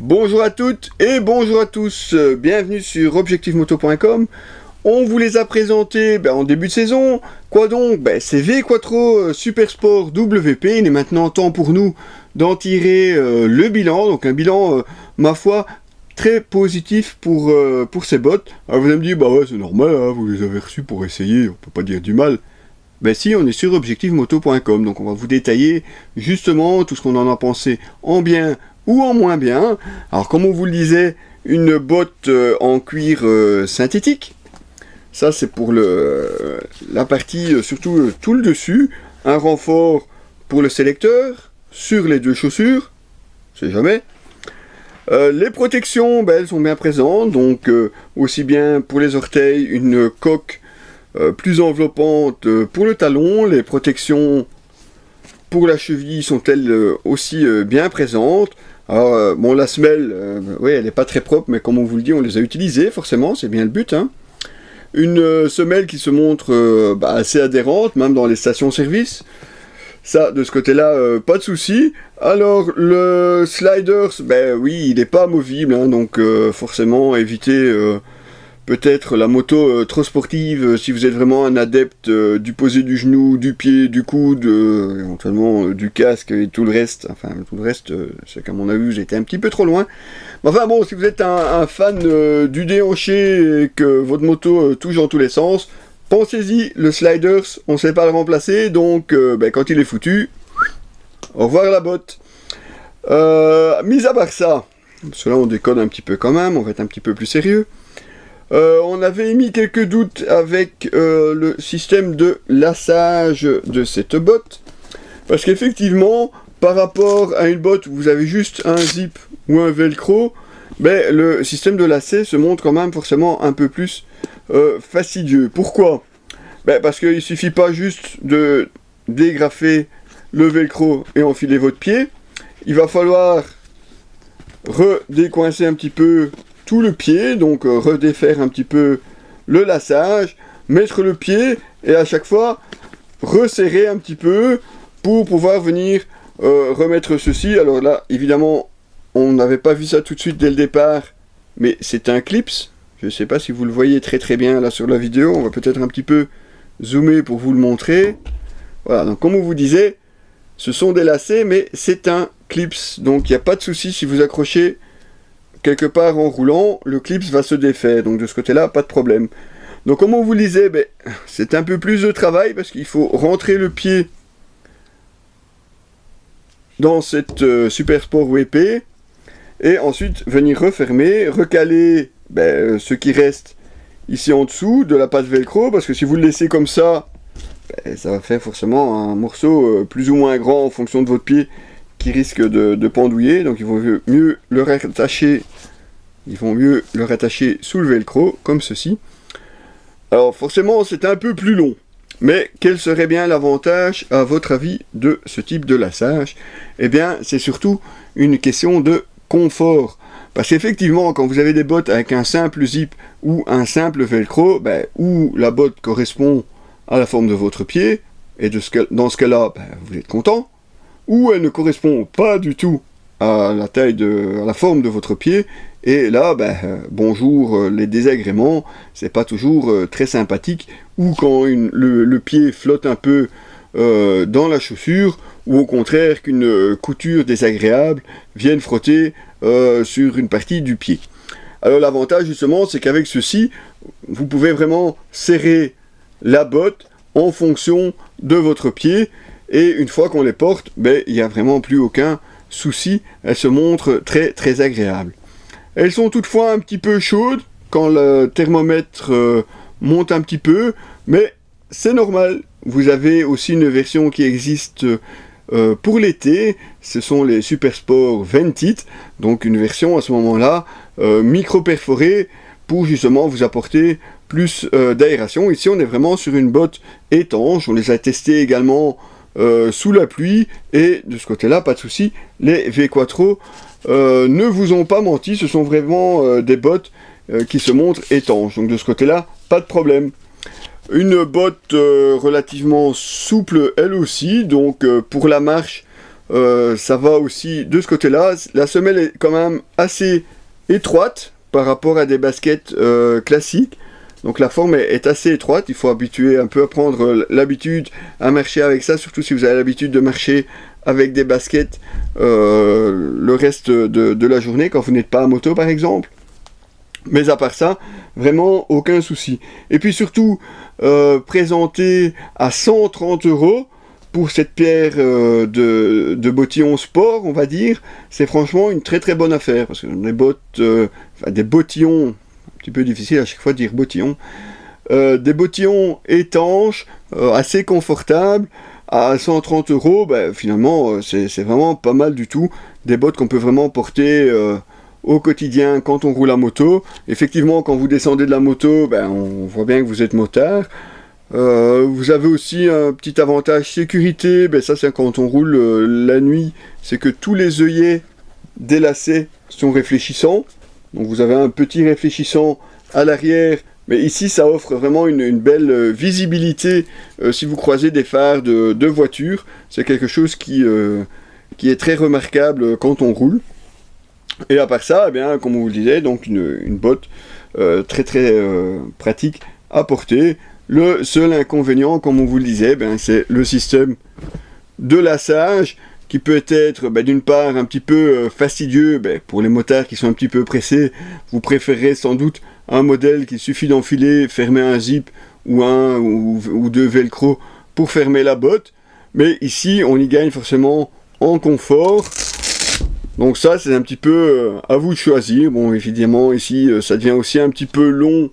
Bonjour à toutes et bonjour à tous, bienvenue sur objectivemoto.com. On vous les a présentés en début de saison. Quoi donc? C'est V-Quattro Super Sport WP. Il est maintenant temps pour nous d'en tirer le bilan. Donc un bilan, ma foi, très positif pour ces bottes. Alors vous allez me dire, ouais c'est normal, hein, vous les avez reçus pour essayer, on peut pas dire du mal. Si, on est sur objectivemoto.com, donc on va vous détailler justement tout ce qu'on en a pensé en bien ou en moins bien. Alors comme on vous le disait, une botte en cuir synthétique, ça c'est pour la partie, surtout tout le dessus, un renfort pour le sélecteur, sur les deux chaussures, on sait jamais. Les protections, elles sont bien présentes, donc aussi bien pour les orteils, une coque plus enveloppante pour le talon, les protections pour la cheville sont-elles aussi bien présentes. Alors, la semelle, oui, elle n'est pas très propre, mais comme on vous le dit, on les a utilisées, forcément, c'est bien le but. Hein. Une semelle qui se montre assez adhérente, même dans les stations-service. Ça, de ce côté-là, pas de souci. Alors, le sliders, oui, il n'est pas amovible, hein, donc forcément, évitez peut-être la moto trop sportive, si vous êtes vraiment un adepte du posé du genou, du pied, du coude, éventuellement du casque et tout le reste. Enfin, tout le reste, c'est qu'à mon avis, vous étiez un petit peu trop loin. Mais enfin bon, si vous êtes un fan du déhanché et que votre moto touche dans tous les sens, pensez-y, le sliders, on ne sait pas le remplacer, donc quand il est foutu, au revoir la botte. Mis à part ça, parce que là on déconne un petit peu quand même, on va être un petit peu plus sérieux. On avait émis quelques doutes avec le système de lassage de cette botte, parce qu'effectivement, par rapport à une botte où vous avez juste un zip ou un velcro, le système de lacet se montre quand même forcément un peu plus fastidieux. Pourquoi? Parce qu'il ne suffit pas juste de dégrafer le velcro et enfiler votre pied, il va falloir redécoincer un petit peu tout le pied, donc redéfaire un petit peu le lassage, mettre le pied et à chaque fois resserrer un petit peu pour pouvoir venir remettre ceci. Alors là, évidemment, on n'avait pas vu ça tout de suite dès le départ, mais c'est un clips. Je ne sais pas si vous le voyez très très bien là sur la vidéo, on va peut-être un petit peu zoomer pour vous le montrer. Voilà, donc comme on vous disait, ce sont des lacets, mais c'est un clips, donc il n'y a pas de souci si vous accrochez quelque part en roulant, le clips va se défaire, donc de ce côté-là, pas de problème. Donc comme on vous le disait, c'est un peu plus de travail, parce qu'il faut rentrer le pied dans cette Super Sport WP, et ensuite venir refermer, recaler ce qui reste ici en dessous de la patte velcro, parce que si vous le laissez comme ça, ça va faire forcément un morceau plus ou moins grand en fonction de votre pied, qui risque de pendouiller, donc il vaut mieux le rattacher. Ils vont mieux le rattacher sous le velcro, comme ceci. Alors forcément, c'est un peu plus long. Mais quel serait bien l'avantage, à votre avis, de ce type de lassage? Eh bien, c'est surtout une question de confort. Parce qu'effectivement, quand vous avez des bottes avec un simple zip ou un simple velcro, où la botte correspond à la forme de votre pied, et dans ce cas-là, vous êtes content, ou elle ne correspond pas du tout à la taille à la forme de votre pied, et là, bonjour les désagréments, c'est pas toujours très sympathique, ou quand le pied flotte un peu dans la chaussure, ou au contraire qu'une couture désagréable vienne frotter sur une partie du pied. Alors l'avantage justement, c'est qu'avec ceci, vous pouvez vraiment serrer la botte en fonction de votre pied, et une fois qu'on les porte, il n'y a vraiment plus aucun souci, elles se montrent très très agréables. Elles sont toutefois un petit peu chaudes quand le thermomètre monte un petit peu, mais c'est normal. Vous avez aussi une version qui existe pour l'été, ce sont les Super Sport Vented, donc une version à ce moment-là micro-perforée pour justement vous apporter plus d'aération. Ici on est vraiment sur une botte étanche, on les a testées également sous la pluie, et de ce côté-là, pas de souci, les V-Quattro ne vous ont pas menti, ce sont vraiment des bottes qui se montrent étanches, donc de ce côté-là, pas de problème. Une botte relativement souple elle aussi, donc pour la marche, ça va aussi de ce côté-là. La semelle est quand même assez étroite par rapport à des baskets classiques. Donc la forme est assez étroite, il faut habituer un peu à prendre l'habitude à marcher avec ça, surtout si vous avez l'habitude de marcher avec des baskets le reste de la journée, quand vous n'êtes pas à moto par exemple. Mais à part ça, vraiment aucun souci. Et puis surtout, présenté à 130 € pour cette paire de bottillons sport, on va dire, c'est franchement une très très bonne affaire, parce que des bottes, des bottillons, un petit peu difficile à chaque fois de dire bottillons, des bottillons étanches, assez confortables, à 130 €, finalement, c'est vraiment pas mal du tout. Des bottes qu'on peut vraiment porter au quotidien quand on roule à moto. Effectivement, quand vous descendez de la moto, on voit bien que vous êtes motard. Vous avez aussi un petit avantage sécurité, ça c'est quand on roule la nuit, c'est que tous les œillets des lacets sont réfléchissants. Donc vous avez un petit réfléchissant à l'arrière, mais ici ça offre vraiment une belle visibilité si vous croisez des phares de voiture. C'est quelque chose qui est très remarquable quand on roule. Et à part ça, comme on vous le disait, donc une botte très très pratique à porter. Le seul inconvénient, comme on vous le disait, c'est le système de lassage qui peut être d'une part un petit peu fastidieux pour les motards qui sont un petit peu pressés. Vous préférez sans doute un modèle qu'il suffit d'enfiler, fermer un zip ou un ou deux velcro pour fermer la botte. Mais ici, on y gagne forcément en confort. Donc ça, c'est un petit peu à vous de choisir. Bon, évidemment, ici, ça devient aussi un petit peu long.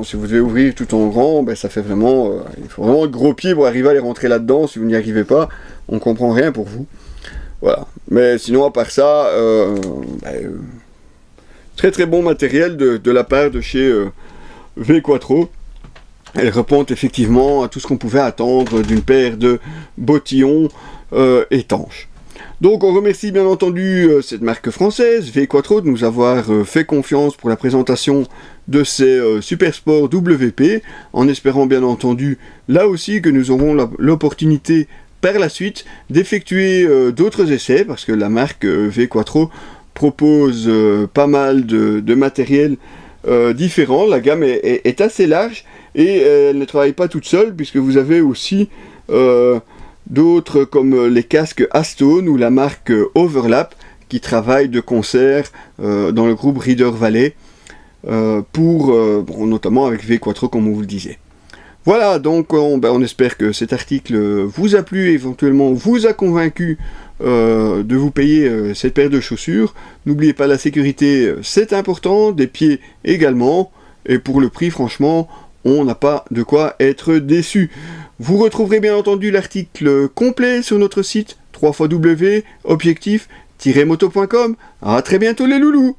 Si vous devez ouvrir tout en grand, ça fait vraiment... il faut vraiment de gros pieds pour arriver à les rentrer là-dedans. Si vous n'y arrivez pas, on comprend rien pour vous. Voilà. Mais sinon, à part ça, très très bon matériel de la part de chez V-Quattro. Elle répond effectivement à tout ce qu'on pouvait attendre d'une paire de bottillons étanches. Donc on remercie bien entendu cette marque française, V-Quattro, de nous avoir fait confiance pour la présentation de ces Super Sport WP, en espérant bien entendu là aussi que nous aurons l'opportunité par la suite d'effectuer d'autres essais, parce que la marque V-Quattro propose pas mal de matériel différent. La gamme est assez large et elle ne travaille pas toute seule, puisque vous avez aussi d'autres comme les casques Astone ou la marque Overlap qui travaillent de concert dans le groupe Reader Valley notamment avec V-Quattro comme on vous le disait. Voilà, donc on espère que cet article vous a plu, éventuellement vous a convaincu de vous payer cette paire de chaussures. N'oubliez pas, la sécurité c'est important, des pieds également, et pour le prix franchement on n'a pas de quoi être déçu. Vous retrouverez bien entendu l'article complet sur notre site www.objectif-moto.com. À très bientôt les loulous.